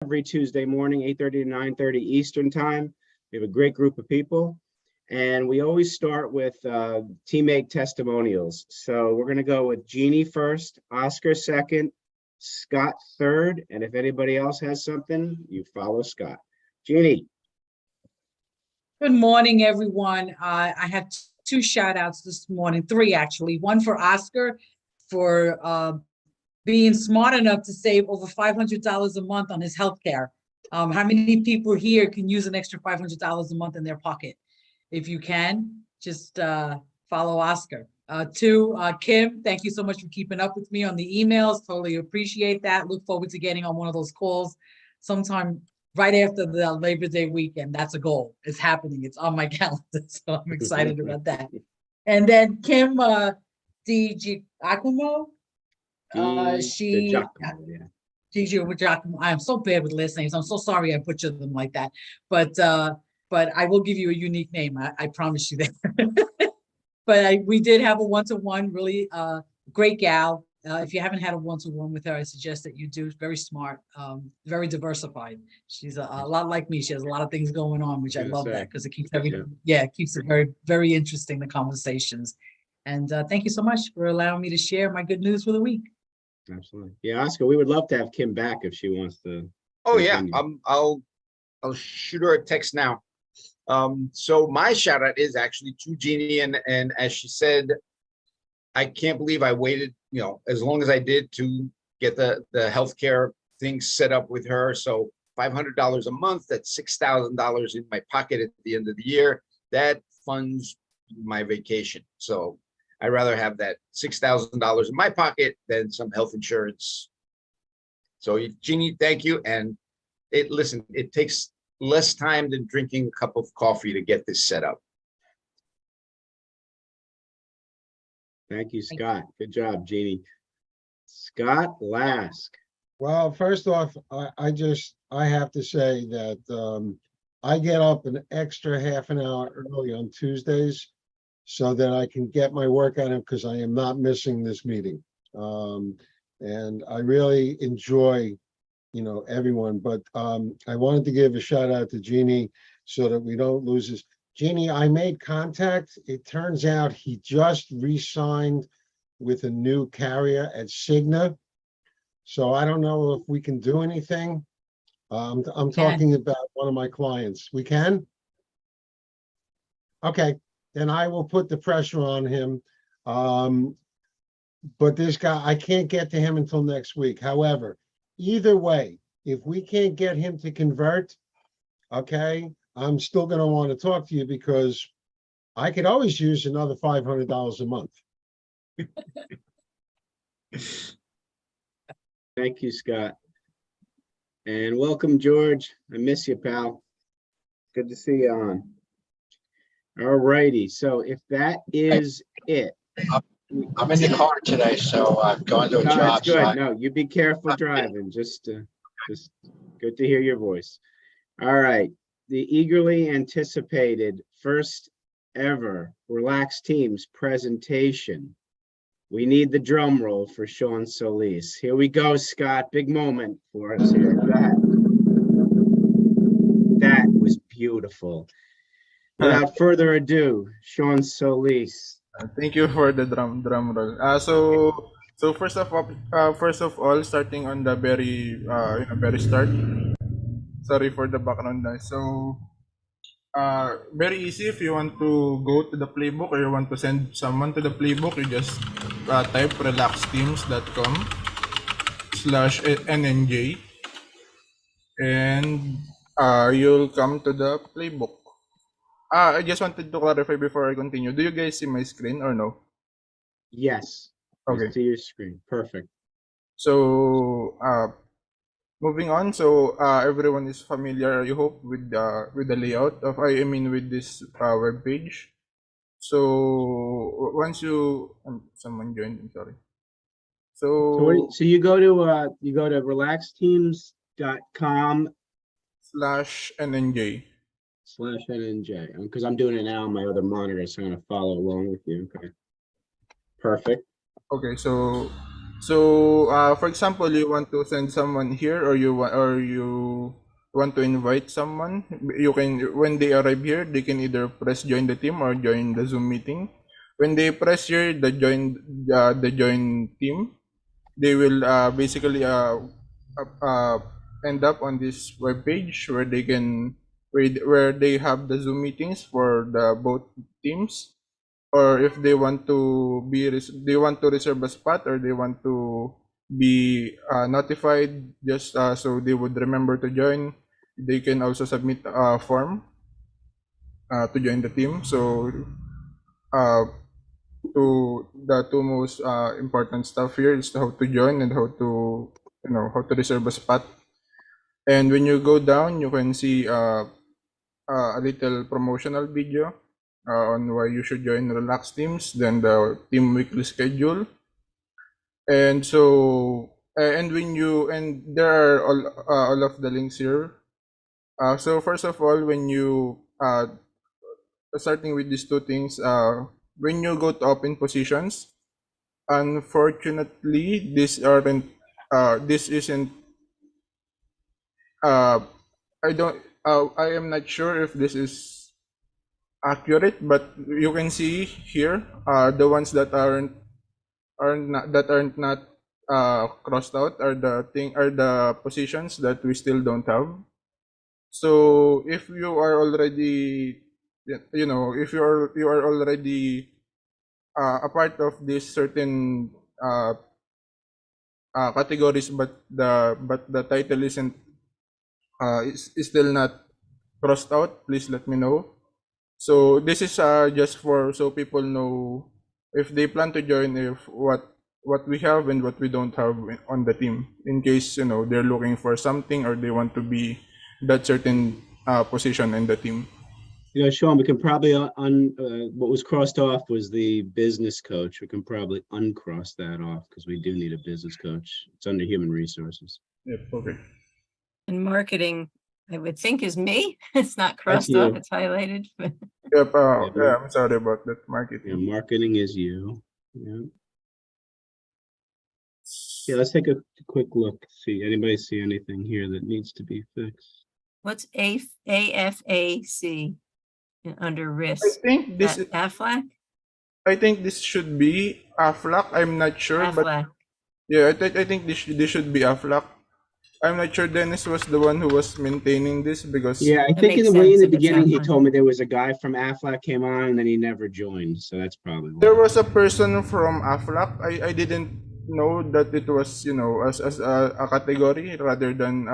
every Tuesday morning, 8:30 to 9:30 Eastern time. We have a great group of people. And we always start with teammate testimonials. So we're going to go with Jeannie first, Oscar second, Scott third. And if anybody else has something, you follow Scott. Jeannie. Good morning, everyone. I have two shout outs this morning, three actually. One for Oscar for being smart enough to save over $500 a month on his healthcare. How many people here can use an extra $500 a month in their pocket? If you can, just follow Oscar. Two, Kim, thank you so much for keeping up with me on the emails. Totally appreciate that. Look forward to getting on one of those calls sometime right after the Labor Day weekend. That's a goal. It's happening. It's on my calendar. So I'm excited about that. And then Kim DiGiacomo, I'm so bad with last names. I'm so sorry I butchered them like that. But I will give you a unique name. I promise you that. But we did have a one-to-one, really great gal. If you haven't had a one-to-one with her, I suggest that you do. Very smart, very diversified. She's a lot like me. She has a lot of things going on, which I love that because it keeps it keeps it very, very interesting, the conversations. And thank you so much for allowing me to share my good news for the week. Absolutely. Yeah, Oscar, we would love to have Kim back if she wants to. Oh yeah, I'll shoot her a text now. So my shout out is actually to Jeannie, and as she said, I can't believe I waited, as long as I did to get the healthcare thing set up with her. So $500 a month, that's $6,000 in my pocket at the end of the year. That funds my vacation. So I'd rather have that $6,000 in my pocket than some health insurance. So Jeannie, thank you. And it takes less time than drinking a cup of coffee to get this set up. Thank you, Scott. Good job, Jeannie. Scott Lask. Well, first off, I have to say that I get up an extra half an hour early on Tuesdays so that I can get my workout in because I am not missing this meeting. And I really enjoy, everyone, but I wanted to give a shout out to Jeannie so that we don't lose this. Jeannie, I made contact. It turns out he just re-signed with a new carrier at Cigna. So I don't know if we can do anything. I'm talking about one of my clients. We can? Okay, then I will put the pressure on him. But this guy, I can't get to him until next week. However, either way, if we can't get him to convert, okay, I'm still going to want to talk to you because I could always use another $500 a month. Thank you, Scott. And welcome, George. I miss you, pal. Good to see you on. All righty. So if that is it. I'm in the car today, so I'm going to a job. That's good. No, you be careful driving. Just good to hear your voice. All right. The eagerly anticipated first ever Relax Teams presentation. We need the drum roll for Sean Solis. Here we go, Scott. Big moment for us here. Go ahead. That was beautiful. Without further ado, Sean Solis. Thank you for the drum roll. So first of all, starting on the very start. Sorry for the background noise. So very easy. If you want to go to the playbook or you want to send someone to the playbook, you just type relaxteams.com/NNJ and you'll come to the playbook. I just wanted to clarify before I continue. Do you guys see my screen or no? Yes. Okay. I see your screen. Perfect. So moving on. So everyone is familiar, I hope, with the layout of with this web page. So once you someone joined, I'm sorry. So you go to relaxteams.com/NNJ. Because I'm doing it now on my other monitor, so I'm going to follow along with you. Okay. Perfect. Okay, so So, for example, you want to send someone here, or you want to invite someone. You can, when they arrive here, they can either press join the team or join the Zoom meeting. When they press here the join team, they will basically end up on this web page where they can where they have the Zoom meetings for the both teams, or if they want to they want to reserve a spot, or they want to be notified, just so they would remember to join. They can also submit a form to join the team. So uh, the two most important stuff here is how to join and how to how to reserve a spot. And when you go down, you can see a little promotional video on why you should join Relax Teams, then the team weekly schedule. And so, and when you, and there are all of the links here. So first of all, when you, starting with these two things, when you go to open positions, unfortunately, this isn't, I don't, I am not sure if this is accurate, but you can see here the ones that aren't not crossed out are the positions that we still don't have. So if you are already if you are already a part of this certain categories, but the title isn't is still not crossed out, please let me know. So this is just for so people know if they plan to join, if what we have and what we don't have on the team, in case they're looking for something or they want to be that certain position in the team. Sean, we can probably what was crossed off was the business coach. We can probably uncross that off because we do need a business coach. It's under human resources. Yep. Okay. And marketing, I would think, is me. It's not crossed you. off, it's highlighted. but- Yep. Yeah. Yeah, I'm sorry about that. Yeah, Marketing. marketing is you. Yeah. Yeah, let's take a quick look. See, anybody see anything here that needs to be fixed? What's AFAC under I risk? think this That Aflac? I think this should be Aflac. I'm not sure, but Aflac. yeah, I think this should be Aflac. I'm not sure Dennis was the one who was maintaining this, because Yeah, I That think in makes the way in sense the if it's beginning, he Aflac. told me there was a guy from Aflac came on and then he never joined. So that's probably there why. was a person from Aflac. I didn't know that it was as a category rather than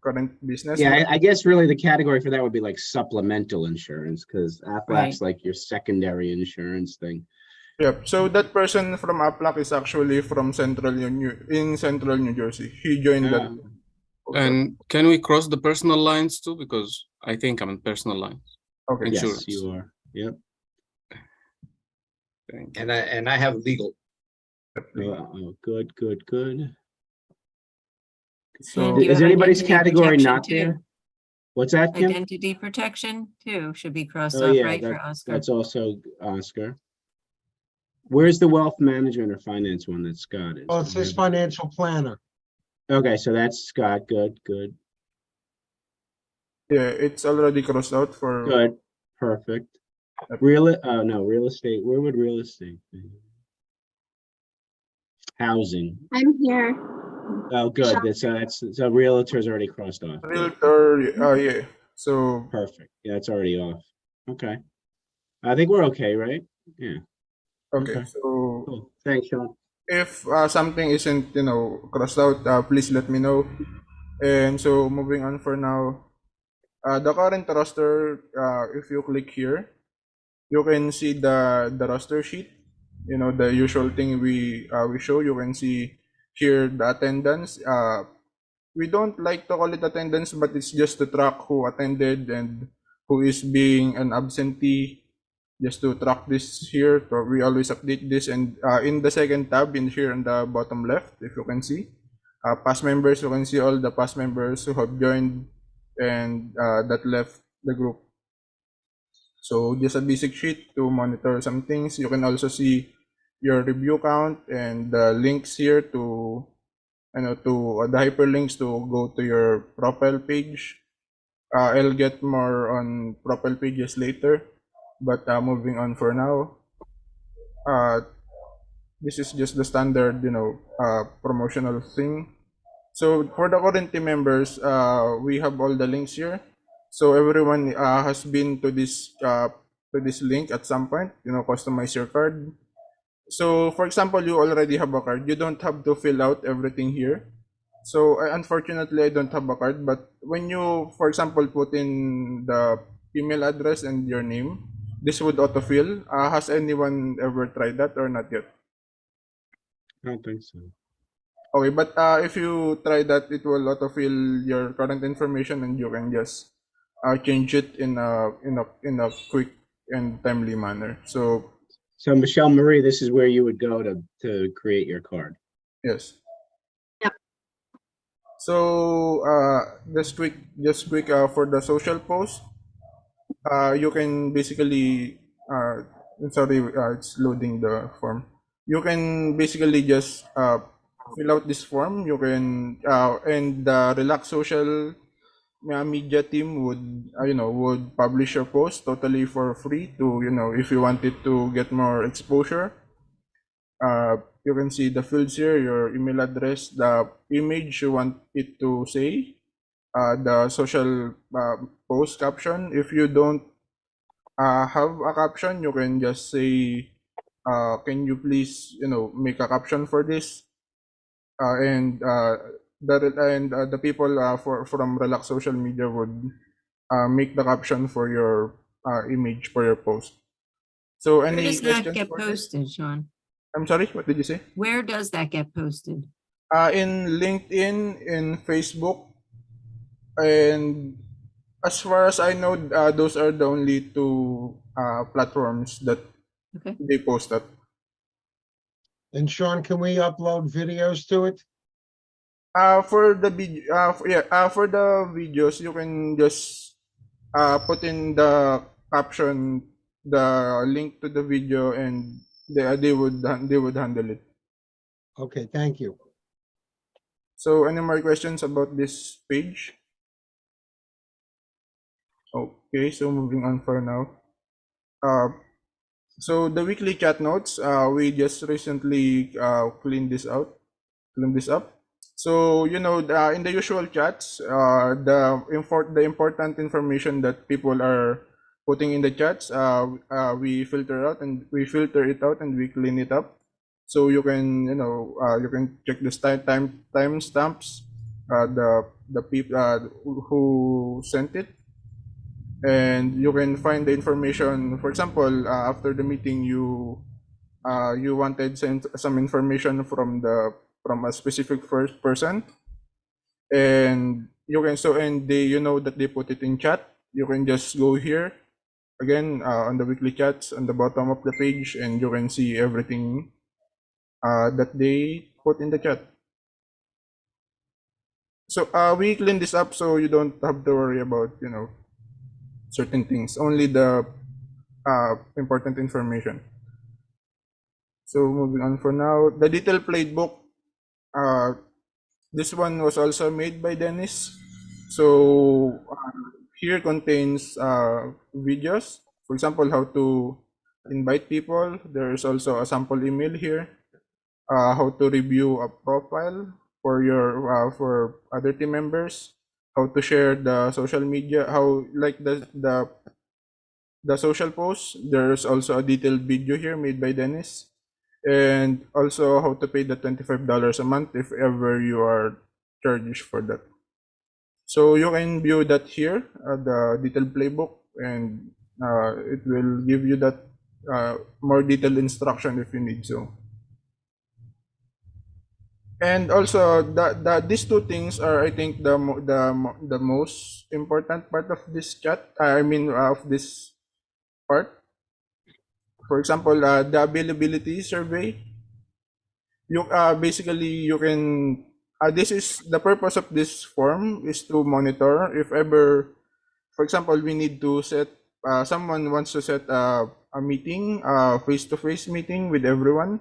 current business. Yeah, but I guess really the category for that would be like supplemental insurance because Aflac's like your secondary insurance thing. Yep. So that person from Aflac is actually from Central New Jersey. He joined that. Um, And can we cross the personal lines too? Because I think I'm in personal lines. Okay. Yes, Insurance. you are. Yep. Thank you. And I have legal. Oh, good, good, good. So And you Is have anybody's identity category protection not too. there? What's that, Kim? Identity protection too should be crossed Oh, off, yeah, right, for Oscar? that's also Oscar. Where's the wealth management or finance one that Scott is? Oh, it says financial planner. Okay, so that's Scott. Good, good, yeah, it's already crossed out for. good, perfect. No, real estate. Where would real estate be? Housing. I'm here. Oh, good. So realtor's already crossed off. Good. Realtor, yeah. So Perfect. Yeah, it's already off. Okay. I think we're okay, right? Yeah. okay. Okay. So Cool. Thanks, Sean. if something isn't crossed out, please let me know. And so moving on for now, the current roster, if you click here, you can see the roster sheet. The usual thing we show. You can see here the attendance. We don't like to call it attendance, but it's just to track who attended and who is being an absentee. Just to track this here, so we always update this. And in the second tab in here on the bottom left, if you can see, past members, you can see all the past members who have joined and that left the group. So just a basic sheet to monitor some things. You can also see your review count and the links here to, to the hyperlinks to go to your profile page. I'll get more on profile pages later, but moving on for now. This is just the standard, promotional thing. So for the current team members, we have all the links here. So everyone has been to this link at some point. Customize your card. So for example, you already have a card. You don't have to fill out everything here. So unfortunately, I don't have a card. But when you, for example, put in the email address and your name, this would autofill. Has anyone ever tried that or not yet? I don't think so. Okay, but if you try that, it will autofill your current information, and you can just change it in a quick and timely manner. So So Michelle Marie, this is where you would go to create your card. yes. Yep. So just quick for the social post, you can basically sorry, it's loading the form. You can basically just fill out this form. You can and the Relax Social media team would publish your post totally for free to, if you wanted to get more exposure. You can see the fields here, your email address, the image you want it to say, the social post caption. If you don't have a caption, you can just say, can you please, make a caption for this? And the people from Relax Social Media would make the caption for your image for your post. So Where any does that questions get for this? posted, Sean? I'm sorry, what did you say? Where does that get posted? In LinkedIn, in Facebook, and as far as I know, those are the only two platforms that Okay. they post at. And Sean, can we upload videos to it? For the video, for the videos, you can just put in the caption the link to the video, and they would handle it. Okay, thank you. So any more questions about this page? Okay, so moving on for now. So the weekly chat notes, we just recently cleaned this up. So in the usual chats, the important information that people are putting in the chats, we filter it out and we clean it up. So you can check the time stamps, the people who sent it, and you can find the information. For example, after the meeting, you wanted some information from a specific first person, and you can that they put it in chat. You can just go here again on the weekly chats on the bottom of the page, and you can see everything that they put in the chat. So we clean this up so you don't have to worry about certain things, only the important information. So moving on for now, the detailed playbook. This one was also made by Dennis. So here contains videos. For example, how to invite people. There is also a sample email here. How to review a profile for your for other team members. How to share the social media. How like the social posts. There's also a detailed video here made by Dennis. And also how to pay the $25 a month if ever you are charged for that. So you can view that here, the detailed playbook, and it will give you that more detailed instruction if you need so. And also these two things are, I think, the most important part of this chat. I mean, of this part. For example, the availability survey. You basically you can. This is the purpose of this form is to monitor if ever, for example, we need to set someone wants to set a meeting, face-to-face meeting with everyone,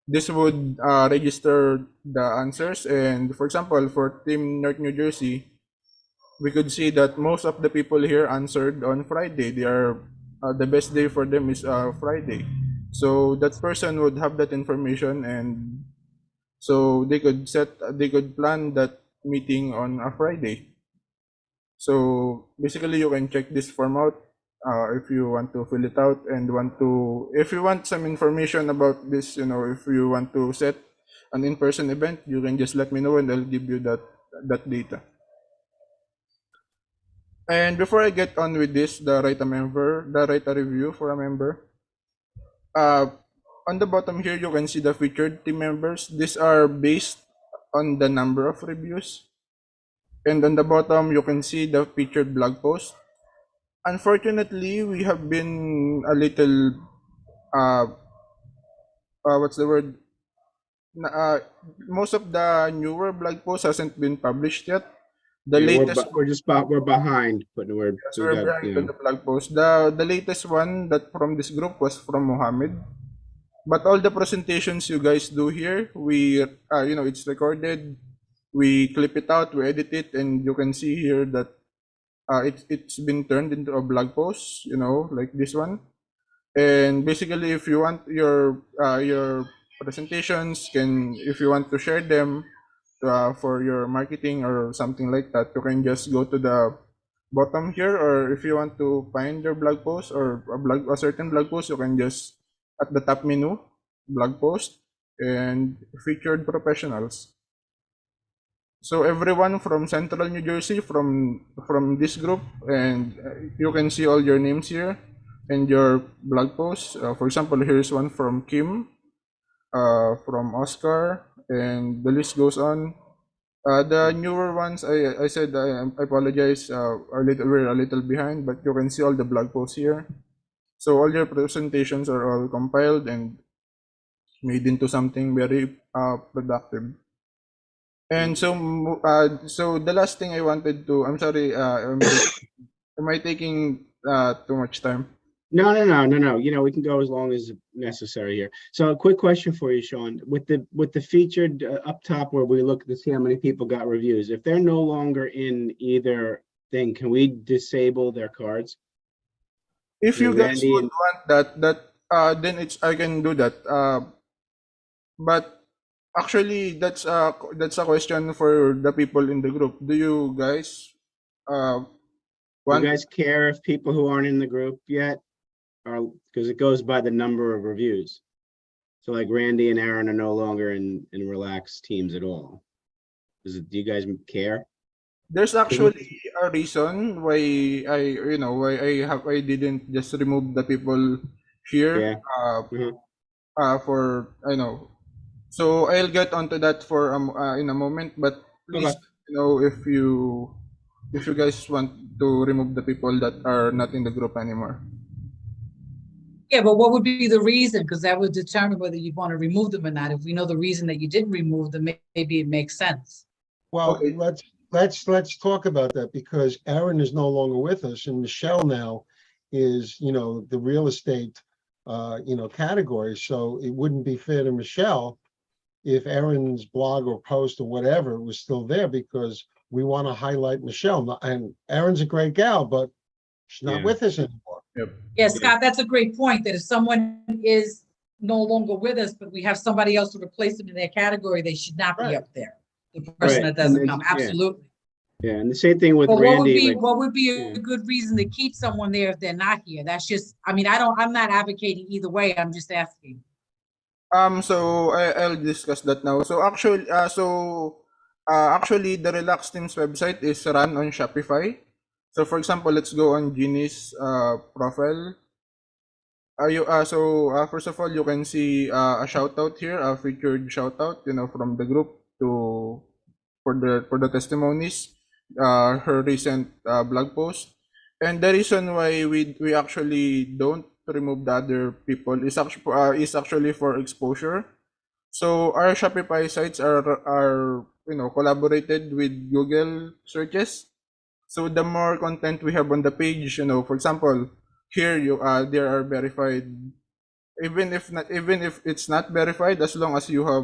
this would register the answers. And for example, for Team North New Jersey, we could see that most of the people here answered on Friday. They are the best day for them is Friday. So that person would have that information, and so they could plan that meeting on a Friday. So basically, you can check this form out if you want to fill it out and if you want some information about this, if you want to set an in-person event, you can just let me know and I'll give you that data. And before I get on with this, the write a review for a member. On the bottom here, you can see the featured team members. These are based on the number of reviews. And on the bottom, you can see the featured blog post. Unfortunately, we have been a little, what's the word? Most of the newer blog posts hasn't been published yet. The Yeah, latest we're behind putting the word. Yes, we're behind on the blog post. The latest one that from this group was from Mohammed. But all the presentations you guys do here, we it's recorded. We clip it out, we edit it, and you can see here that it's been turned into a blog post, like this one. And basically, if you want your presentations, if you want to share them for your marketing or something like that, you can just go to the bottom here, or if you want to find your blog post or a certain blog post, you can just at the top menu, blog post and featured professionals. So everyone from Central New Jersey, from this group, and you can see all your names here and your blog posts. For example, here's one from Kim, from Oscar, and the list goes on. The newer ones, I said I apologize. We're a little behind, but you can see all the blog posts here. So all your presentations are all compiled and made into something very productive. And so the last thing I wanted to, I'm sorry, am I taking too much time? No. We can go as long as necessary here. So a quick question for you, Sean. With the featured up top where we look to see how many people got reviews, if they're no longer in either thing, can we disable their cards? If you guys Randy would want that, then I can do that. But actually, that's a question for the people in the group. Do you guys Do you guys care if people who aren't in the group yet are, because it goes by the number of reviews. So like Randy and Aaron are no longer in relaxed teams at all. Do you guys care? There's actually a reason why I didn't just remove the people here. For I know. So I'll get onto that for in a moment. But please, if you guys want to remove the people that are not in the group anymore. Yeah, but what would be the reason? Because that would determine whether you want to remove them or not. If we know the reason that you didn't remove them, maybe it makes sense. Well, Okay. let's talk about that, because Aaron is no longer with us and Michelle now is, the real estate, category. So it wouldn't be fair to Michelle if Aaron's blog or post or whatever was still there, because we want to highlight Michelle. And Aaron's a great gal, but she's not with us anymore. Yep. Yeah, Scott, that's a great point, that if someone is no longer with us, but we have somebody else to replace them in their category, they should not be up there. The person that doesn't come, absolutely. Yeah, and the same thing with But Randy. what would be a good reason to keep someone there if they're not here? That's just, I'm not advocating either way. I'm just asking. So I'll discuss that now. So actually, actually, the Relax Teams website is run on Shopify. So for example, let's go on Jeannie's profile. First of all, you can see a shout out here, a featured shout out, from the group for the testimonies, her recent blog post, and the reason why we actually don't remove the other people is actually for exposure. So our Shopify sites are collaborated with Google searches. So the more content we have on the page, for example, here there are verified, even if it's not verified, as long as you have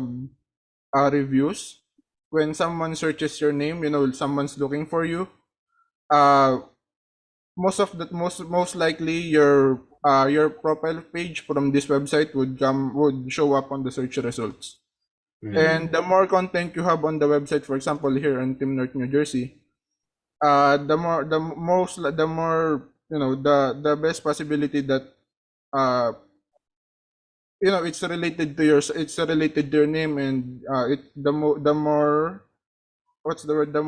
reviews. When someone searches your name, someone's looking for you. Most likely your profile page from this website would show up on the search results. Right. And the more content you have on the website, for example, here in Team North New Jersey, the best possibility that it's related to your name, and the more what's the word, the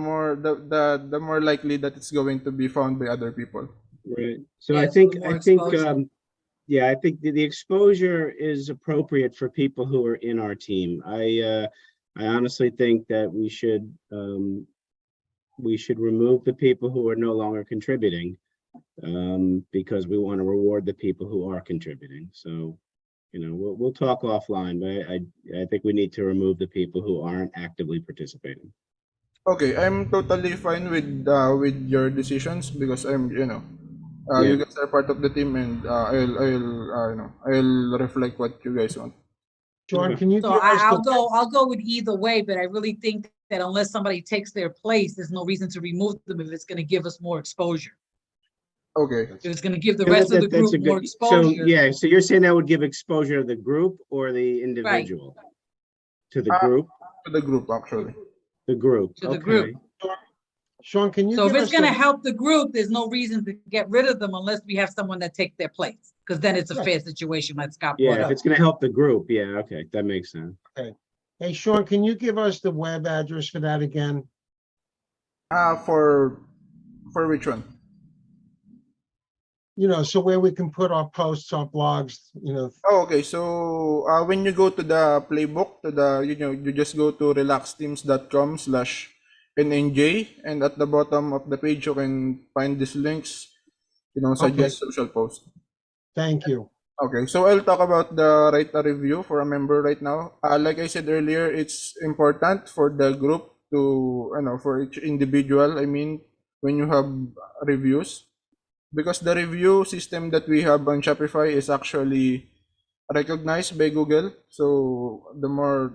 more likely that it's going to be found by other people. Right. So Yeah, I so think, the more exposure. yeah, I think the exposure is appropriate for people who are in our team. I honestly think that we should remove the people who are no longer contributing, because we want to reward the people who are contributing. So, we'll talk offline, but I think we need to remove the people who aren't actively participating. Okay, I'm totally fine with your decisions, because Yeah. you guys are part of the team, and I'll reflect what you guys want. Sean, Okay. can you So give us I'll go with either way, but I really think that unless somebody takes their place, there's no reason to remove them if it's gonna give us more exposure. Okay. If it's gonna give the Yeah, rest of the that's group a more good, so exposure. yeah, so you're saying that would give exposure to the group or the individual? To the Uh, group, To the group, actually. the group, To the okay. group. Sean, can you So if give it's us gonna the, help the group, there's no reason to get rid of them unless we have someone that takes their place. Because then it's a Right. fair situation, like Scott Yeah, brought if up. it's gonna help the group, yeah, okay, that makes sense. hey, Sean, can you give us the web address for that again? For which one? So where we can put our posts, our blogs, Oh, okay. So when you go to the playbook, you just go to relaxteams.com/NNJ, and at the bottom of the page you can find these links. Suggest social post. thank you. Okay, so I'll talk about the write a review for a member right now. Like I said earlier, it's important for the group to, for each individual. I mean, when you have reviews, because the review system that we have on Shopify is actually recognized by Google. So the more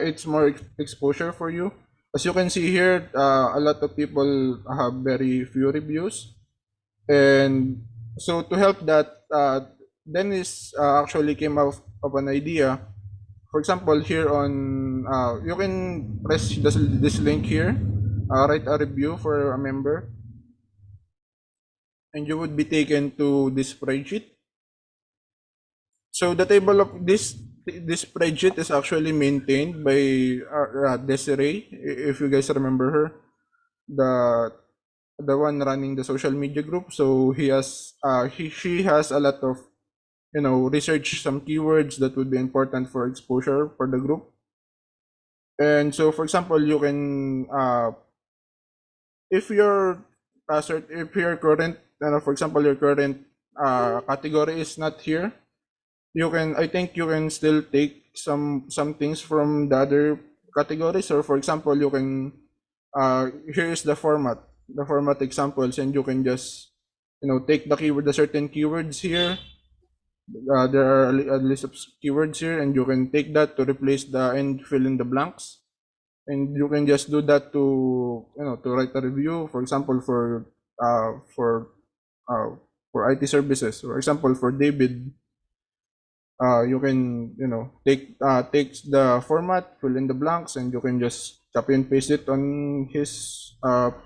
it's more exposure for you. As you can see here, a lot of people have very few reviews, and so to help that, Dennis actually came out of an idea. For example, here on you can press this link here, write a review for a member, and you would be taken to this spreadsheet. So the table of this spreadsheet is actually maintained by Desiree, if you guys remember her, the one running the social media group. So she has a lot of research some keywords that would be important for exposure for the group. And so, for example, you can if your current, for example, your current category is not here, I think you can still take some things from the other categories. Or for example, you can here is the format examples, and you can just take the certain keywords here. There are a list of keywords here, and you can take that to replace and fill in the blanks. And you can just do that to to write a review, for example, for IT services. For example, for David, you can takes the format, fill in the blanks, and you can just copy and paste it on his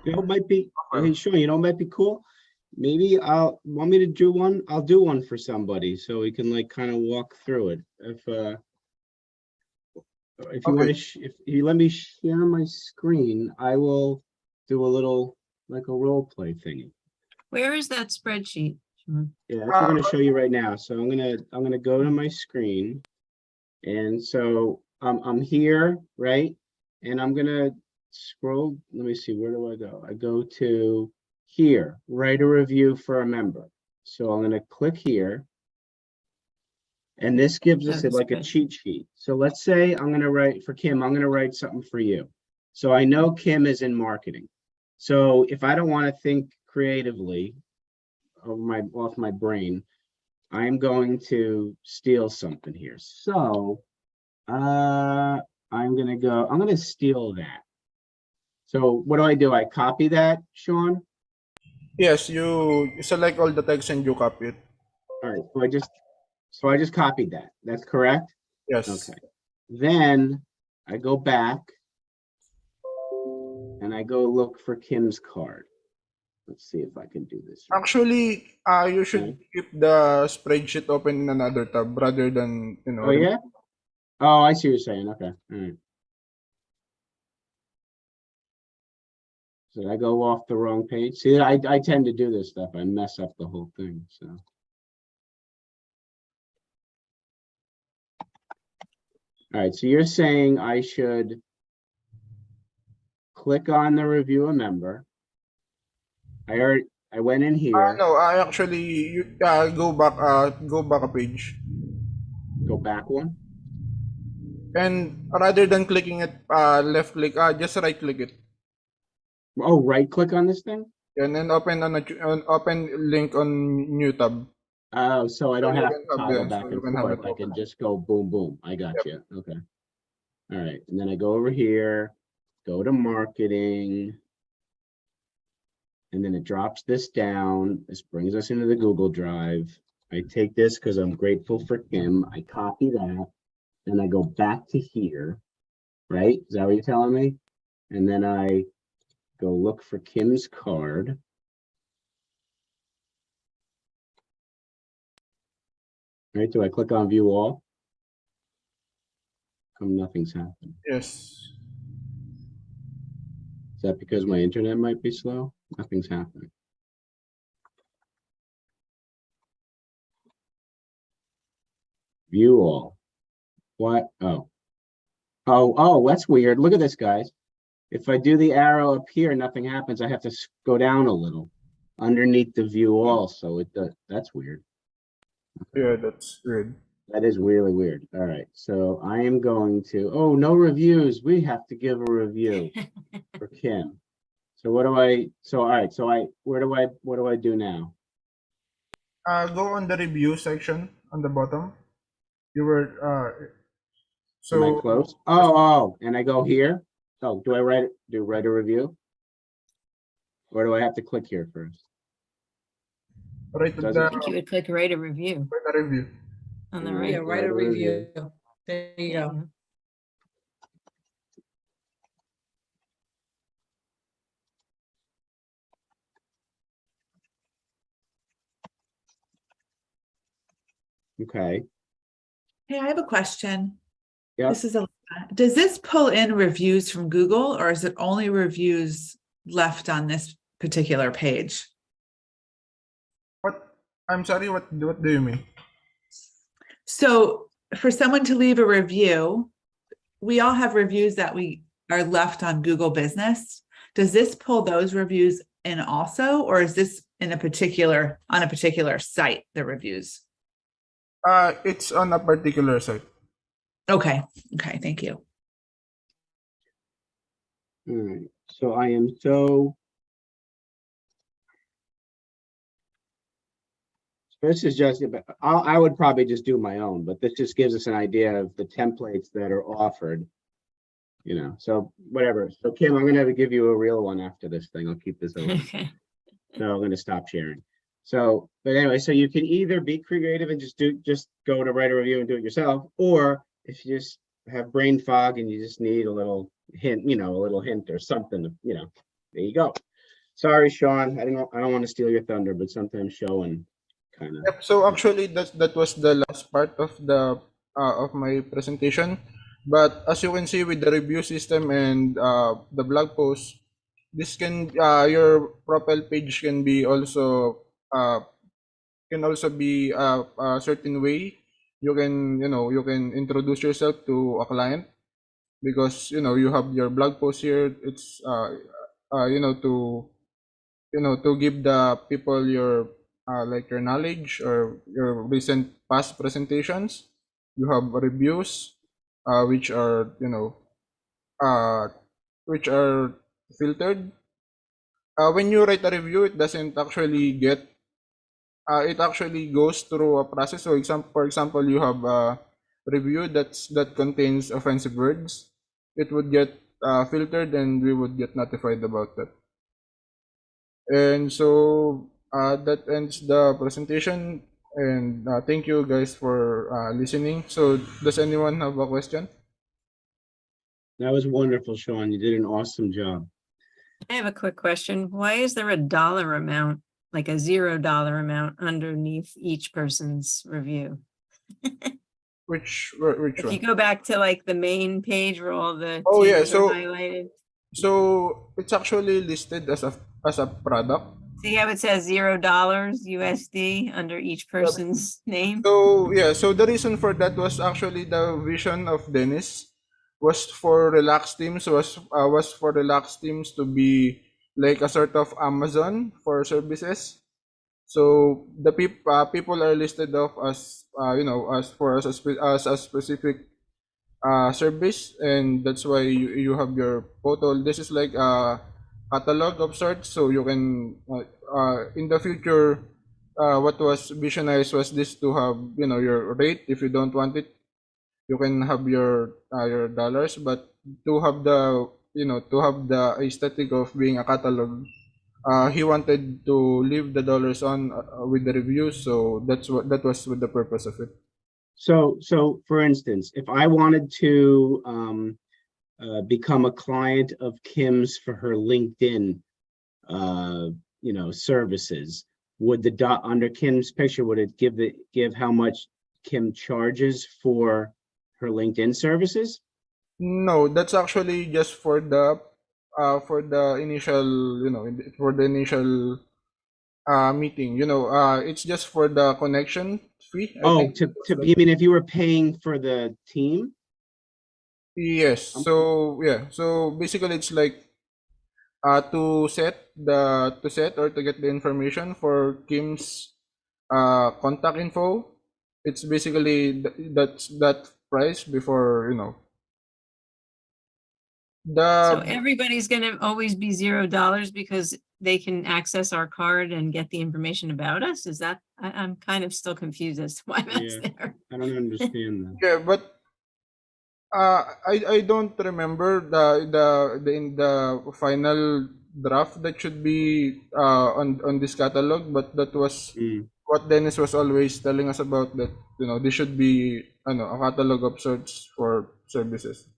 It might be, hey, sure, it might be cool. Maybe want me to do one? I'll do one for somebody so we can like kind of walk through it. If you want to, if you let me share my screen, I will do a little like a role play thingy. Where is that spreadsheet? Sean? Yeah, that's what I'm going to show you right now. So I'm gonna go to my screen, and so I'm here, right? And I'm gonna scroll. Let me see, where do I go? I go to here, write a review for a member. So I'm gonna click here. And this gives us That's like a good. cheat sheet. So let's say I'm gonna write for Kim, I'm gonna write something for you. So I know Kim is in marketing. So if I don't want to think creatively off my brain, I'm going to steal something here. So I'm gonna steal that. So what do? I copy that, Sean? Yes, you select all the text and you copy it. All right, so I just copied that. That's correct? Yes. Okay. Then I go back and I go look for Kim's card. Let's see if I can do this. right. Actually, you should keep the spreadsheet open in another tab rather than, you know. Oh, yeah? Oh, I see what you're saying. Okay. All right. So did I go off the wrong page? See, I tend to do this stuff. I mess up the whole thing, so. All right, so you're saying I should click on the review a member. I went in here, No, I actually you go back a page. go back one. And rather than clicking it left click, just right click it. Oh, right click on this thing? And then open open link on new tab. Oh, so I don't you have can to have toggle the- back so and you can have forth. it I can open. just go boom, boom. I got you. Okay. All right, and then I go over here, go to marketing. And then it drops this down. This brings us into the Google Drive. I take this because I'm grateful for Kim. I copy that. And I go back to here, right? Is that what you're telling me? And then I go look for Kim's card. Right, do I click on view all? Nothing's happened. Yes. Is that because my internet might be slow? Nothing's happening. View all. What? Oh. Oh, that's weird. Look at this, guys. If I do the arrow up here, nothing happens. I have to go down a little underneath the view all. So it does. That's weird. Yeah, that's good. That is really weird. All right. So I am going to, oh, no reviews. We have to give a review for Kim. So what do I, so all right. So what do I do now? Go on the review section on the bottom. You were Am I so close? Oh, and I go here. Oh, do I write a review? Or do I have to click here first? right at Doesn't- I think you would click write a review the review. on the Yeah. right. Yeah, write a review. There you There go. you go. Okay. Hey, I have a question. Yeah. This is does this pull in reviews from Google or is it only reviews left on this particular page? What? I'm sorry. What do you mean? So for someone to leave a review, we all have reviews that we are left on Google Business. Does this pull those reviews in also, or is this on a particular site, the reviews? It's on a particular site. Okay, thank you. All right. So I am so. This is just, I would probably just do my own, but this just gives us an idea of the templates that are offered. You know, so whatever. So Kim, I'm gonna give you a real one after this thing. I'll keep this over. Okay. No, I'm gonna stop sharing. So, but anyway, so you can either be creative and just go to write a review and do it yourself, or if you just have brain fog and you just need a little hint, a little hint or something, there you go. Sorry, Sean, I don't want to steal your thunder, but sometimes showing kind of. Yep. So actually, that was the last part of the of my presentation. But as you can see with the review system and the blog post, this can your profile page can be also be a certain way. You can introduce yourself to a client because you have your blog post here. It's to give the people your like your knowledge or your recent past presentations. You have reviews which are which are filtered when you write a review, it doesn't actually get, it actually goes through a process. So for example, you have a review that contains offensive words. It would get filtered and we would get notified about that. And so that ends the presentation. And thank you guys for listening. So does anyone have a question? That was wonderful, Sean. You did an awesome job. I have a quick question. Why is there a dollar amount, like a $0 amount underneath each person's review? Which If you one? go back to like the main page where all the Oh, yeah, teams are so- highlighted, So it's actually listed as a product. see how it says $0 USD under each person's name? So yeah, so the reason for that was actually the vision of Dennis was for relaxed teams was for relaxed teams to be like a sort of Amazon for services. So the people are listed off as as a specific service, and that's why you have your photo. This is like a catalog of sorts, so you can in the future what was visionized was this to have your rate. If you don't want it, you can have your dollars, but to have the to have the aesthetic of being a catalog, he wanted to leave the dollars on with the reviews, so that was with the purpose of it. So for instance, if I wanted to become a client of Kim's for her LinkedIn, services, would the dot under Kim's picture, would it give how much Kim charges for her LinkedIn services? No, that's actually just for the initial, for the initial meeting. It's just for the connection fee. I Oh, think. you mean if you were paying for the team? Yes. So yeah. So basically, it's like to set or to get the information for Kim's contact info. It's basically that price before So the everybody's gonna always be $0 because they can access our card and get the information about us? Is that, I'm kind of still confused as to why that's Yeah. there. I don't understand that. yeah, but I don't remember in the final draft that should be on this catalog, but that was Mm. what Dennis was always telling us about, that this should be a catalog of sorts for services.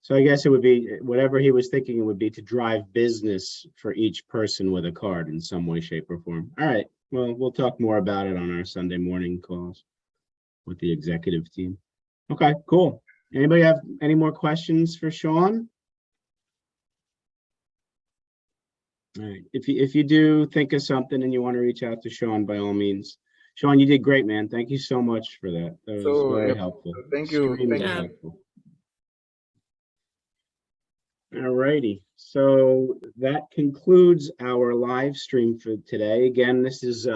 So I guess it would be whatever he was thinking, it would be to drive business for each person with a card in some way, shape, or form. All right. Well, we'll talk more about it on our Sunday morning calls with the executive team. Okay, cool. Anybody have any more questions for Sean? All right. If you do think of something and you want to reach out to Sean, by all means. Sean, you did great, man. Thank you so much for that. That was So, very yep. helpful. Thank you. Extremely you. helpful. All righty, so that concludes our live stream for today. Again, this is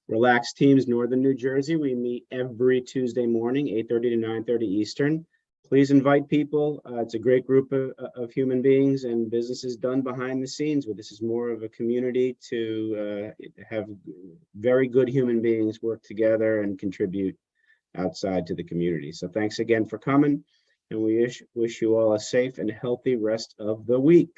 Relaxed Teams Northern New Jersey. We meet every Tuesday morning, 8:30 to 9:30 Eastern. Please invite people. It's a great group of human beings and businesses done behind the scenes, where this is more of a community to have very good human beings work together and contribute outside to the community. So thanks again for coming. And we wish you all a safe and healthy rest of the week.